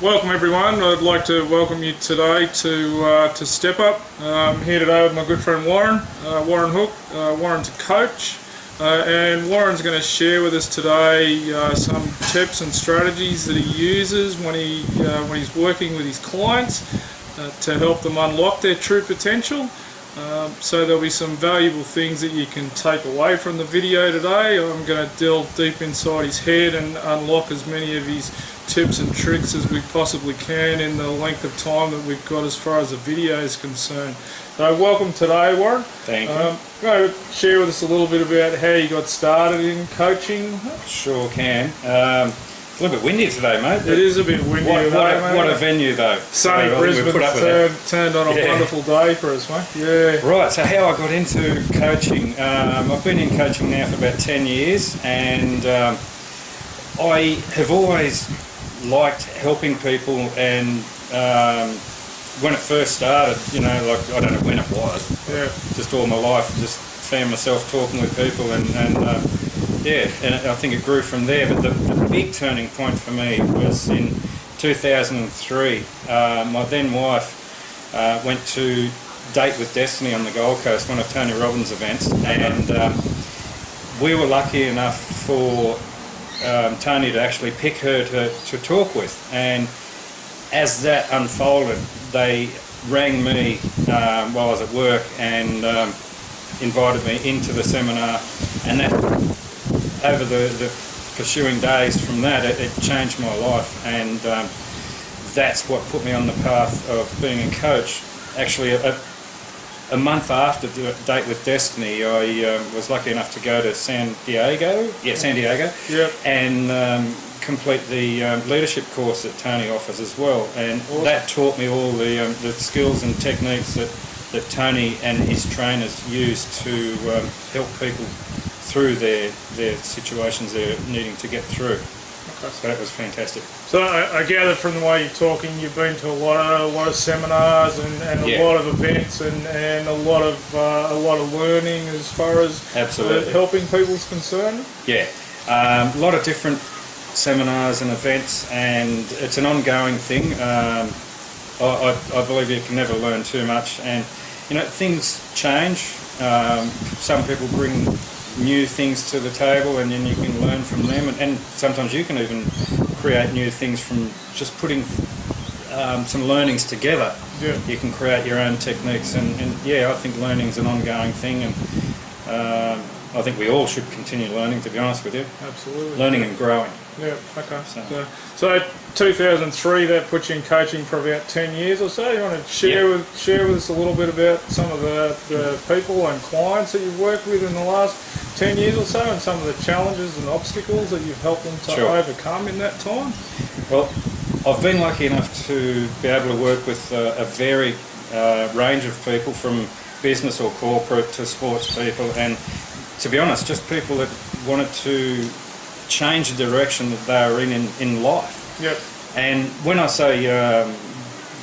Welcome everyone. I'd like to welcome you today to Step Up. I'm here today with my good friend Warren, Warren Hook. Warren's a coach, and Warren's going to share with us today some tips and strategies that he uses when he's working with his clients to help them unlock their true potential. So there'll be some valuable things that you can take away from the video today. I'm going to delve deep inside his head and unlock as many of his tips and tricks as we possibly can in the length of time that we've got as far as the video is concerned. So welcome today, Warren. Thank you. Going to share with us a little bit about how you got started in coaching. Sure can. A little bit windy today, mate. It is a bit windy today, mate. What a venue, though. Sunny Brisbane turned on a wonderful day for us, mate. Yeah. Right, so how I got into coaching. I've been in coaching now for about 10 years, and I have always liked helping people, and when it first started, you know, like, I don't know when it was, just all my life, just found myself talking with people, and I think it grew from there. But the big turning point for me was in 2003. My then wife went to Date with Destiny on the Gold Coast, one of Tony Robbins' events, and we were lucky enough for Tony to actually pick her to talk with. And as that unfolded, they rang me while I was at work and invited me into the seminar, and that over the pursuing days from that, it changed my life, and that's what put me on the path of being a coach. Actually, a month after Date with Destiny, I was lucky enough to go to San Diego, and complete the leadership course that Tony offers as well, and that taught me all the skills and techniques that Tony and his trainers use to help people through their situations they're needing to get through. Okay. So that was fantastic. So I gather from the way you're talking, you've been to a lot of seminars and a lot of events and a lot of learning as far as helping people's concerned. Yeah, a lot of different seminars and events, and it's an ongoing thing. I believe you can never learn too much, and you know, things change. Some people bring new things to the table, and then you can learn from them, and sometimes you can even create new things from just putting some learnings together. You can create your own techniques, and I think learning's an ongoing thing, and I think we all should continue learning, to be honest with you. Absolutely. Learning and growing. Yeah, okay. So 2003, that put you in coaching for about 10 years or so. You want to share with us a little bit about some of the people and clients that you've worked with in the last 10 years or so, and some of the challenges and obstacles that you've helped them to overcome in that time? Well, I've been lucky enough to be able to work with a varied range of people, from business or corporate to sports people, and to be honest, just people that wanted to change the direction that they are in life. Yep. And when I say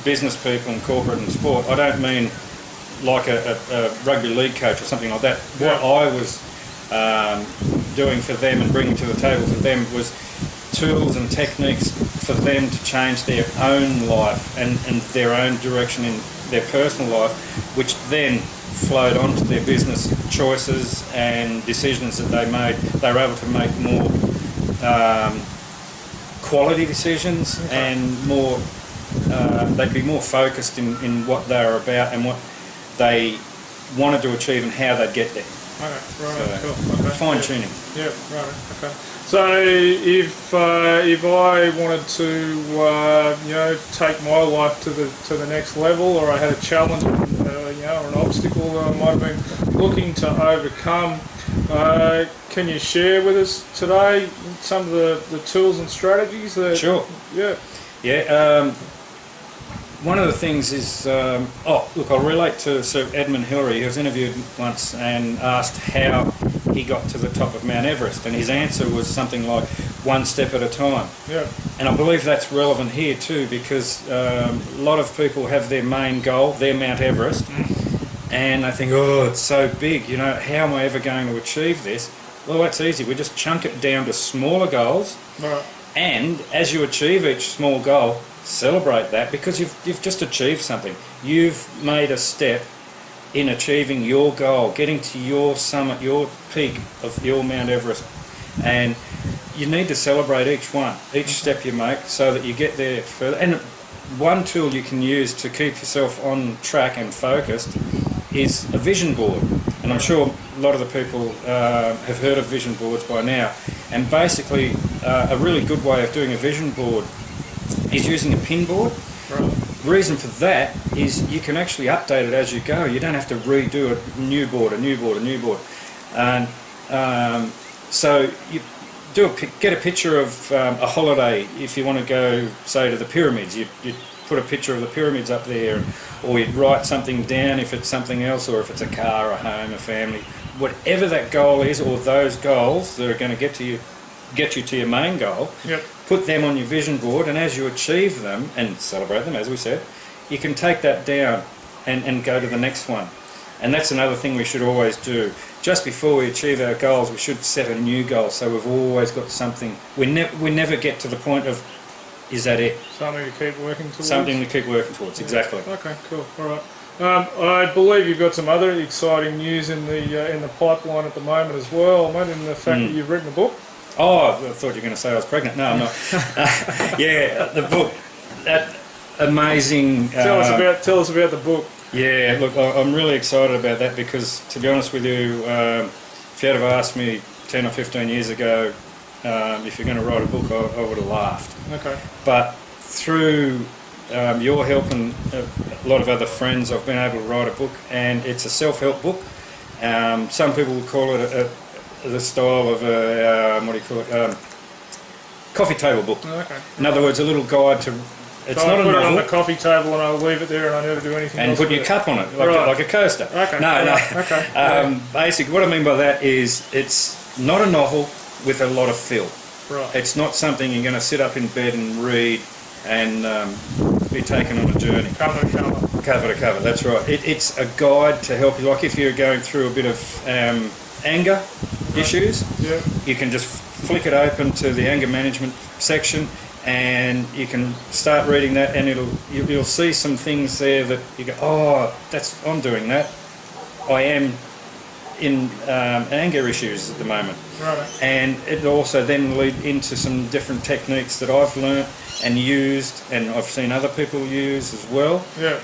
business people and corporate and sport, I don't mean like a rugby league coach or something like that. What I was doing for them and bringing to the table for them was tools and techniques for them to change their own life and their own direction in their personal life, which then flowed onto their business choices and decisions that they made. They were able to make more quality decisions, and more they'd be more focused in what they were about and what they wanted to achieve and how they'd get there. Okay, right, so, cool. Okay. Fine tuning. Yeah, right, okay. So if I wanted to take my life to the next level, or I had a challenge, or an obstacle that I might have been looking to overcome, can you share with us today some of the tools and strategies that? Sure. Yeah. One of the things is, I'll relate to Sir Edmund Hillary, who was interviewed once and asked how he got to the top of Mount Everest, and his answer was something like, one step at a time. Yeah. And I believe that's relevant here too, because a lot of people have their main goal, their Mount Everest, and they think, oh, it's so big, how am I ever going to achieve this? Well, that's easy. We just chunk it down to smaller goals, right, And as you achieve each small goal, celebrate that, because you've just achieved something. You've made a step in achieving your goal, getting to your summit, your peak of your Mount Everest. And you need to celebrate each one, each step you make, so that you get there further. And one tool you can use to keep yourself on track and focused is a vision board. And I'm sure a lot of the people have heard of vision boards by now. And basically, a really good way of doing a vision board is using a pin board. Right. The reason for that is you can actually update it as you go. You don't have to redo a new board. And so you get a picture of a holiday. If you want to go, say, to the pyramids, you put a picture of the pyramids up there, or you'd write something down if it's something else, or if it's a car, a home, a family, whatever that goal is, or those goals that are going to get you to your main goal. Yep. Put them on your vision board, and as you achieve them and celebrate them, as we said, you can take that down and go to the next one. And that's another thing we should always do. Just before we achieve our goals, we should set a new goal, so we've always got something. We never get to the point of, is that it? Something to keep working towards. Something to keep working towards, exactly. Okay, cool. All right. I believe you've got some other exciting news in the pipeline at the moment as well, mate, in the fact that you've written a book. Oh, I thought you were going to say I was pregnant. No, I'm not. Yeah, the book, that amazing. Tell us about the book. Yeah, look, I'm really excited about that, because, to be honest with you, if you'd have asked me 10 or 15 years ago if you're going to write a book, I would have laughed. Okay. But through your help and a lot of other friends, I've been able to write a book, and it's a self-help book. Some people would call it the style of a coffee table book. Okay. In other words, a little guide to. It's So not I a put it novel. on the coffee table and I'll leave it there and I never do anything And else put with your it. cup on it, Right. like a coaster. Okay. No. Right. Okay. Basically, what I mean by that is it's not a novel with a lot of fill. Right. It's not something you're going to sit up in bed and read and be taken on a journey. Cover to cover. Cover to cover, that's right. It's a guide to help you. Like if you're going through a bit of anger issues, Yeah. you can just flick it open to the anger management section, and you can start reading that, and you'll see some things there that you go, oh, I'm doing that. I am in anger issues at the moment. Right. And it also then lead into some different techniques that I've learnt and used, and I've seen other people use as well, Yeah.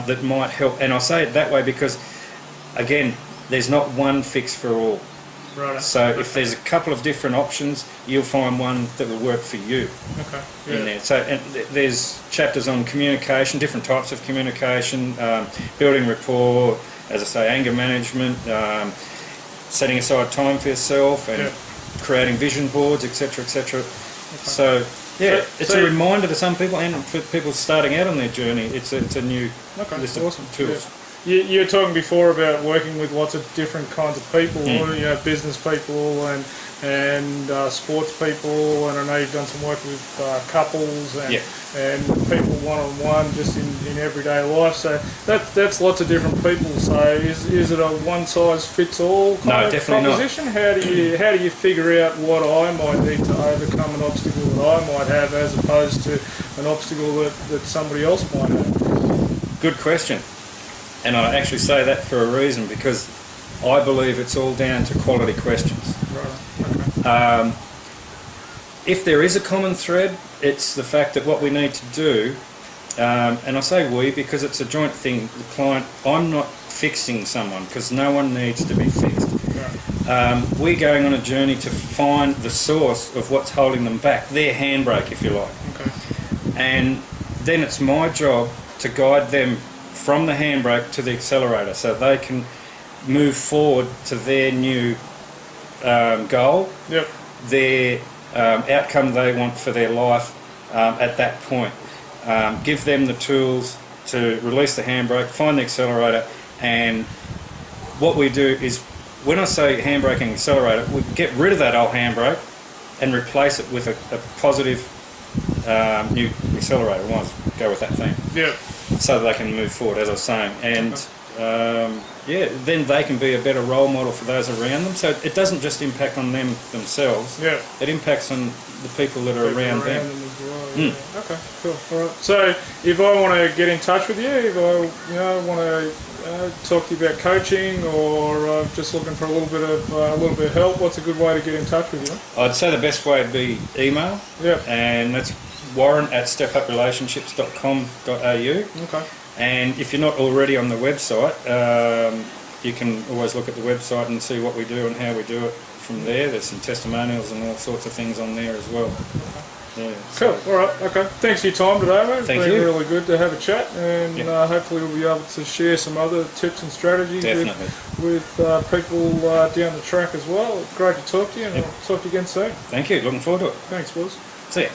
that might help. And I say it that way because, again, there's not one fix for all. Right. So if there's a couple of different options, you'll find one that will work for you Okay. in Yeah. there. So and there's chapters on communication, different types of communication, building rapport, as I say, anger management, setting aside time for yourself, and Yeah. creating vision boards, etc., etc. So yeah, So- it's so- a reminder to some people, and for people starting out on their journey, it's a new Okay. list Awesome. of tools. You were talking before about working with lots of different kinds of people, business people and sports people, and I know you've done some work with couples and Yeah. and people one-on-one just in everyday life. So that's lots of different people. So is it a one-size-fits-all kind of definitely not. proposition? How do you figure out what I might need to overcome an obstacle that I might have, as opposed to an obstacle that somebody else might have? Good question. And I actually say that for a reason, because I believe it's all down to quality questions. Right. Okay. If there is a common thread, it's the fact that what we need to do, and I say we because it's a joint thing, the client, I'm not fixing someone, because no one needs to be fixed. Right. We're going on a journey to find the source of what's holding them back, their handbrake, if you like. Okay. And then it's my job to guide them from the handbrake to the accelerator, so they can move forward to their new goal, Yep. their outcome they want for their life at that point. Give them the tools to release the handbrake, find the accelerator, and what we do is, when I say handbrake and accelerator, we get rid of that old handbrake and replace it with a positive new accelerator. We might go with that theme. Yep. So that they can move forward, as I was saying. And then they can be a better role model for those around them. So it doesn't just impact on them themselves. Yeah. It impacts on the people that are around them. as well. Yeah. Okay, cool. All right. So if I want to get in touch with you, if I want to talk to you about coaching, or just looking for a little bit of help, what's a good way to get in touch with you? I'd say the best way would be email. Yeah. And that's warren@stepuprelationships.com.au. Okay. And if you're not already on the website, you can always look at the website and see what we do and how we do it from there. There's some testimonials and all sorts of things on there as well. Yeah. Cool. All right. Okay. Thanks for your time today, mate. It's Thank been you. really good to have a chat, and Yeah. hopefully we'll be able to share some other tips and strategies Definitely. with people down the track as well. It's great to talk to you, and Yep. I'll talk to you again soon. Thank you. Looking forward to it. Thanks, Wills. See ya.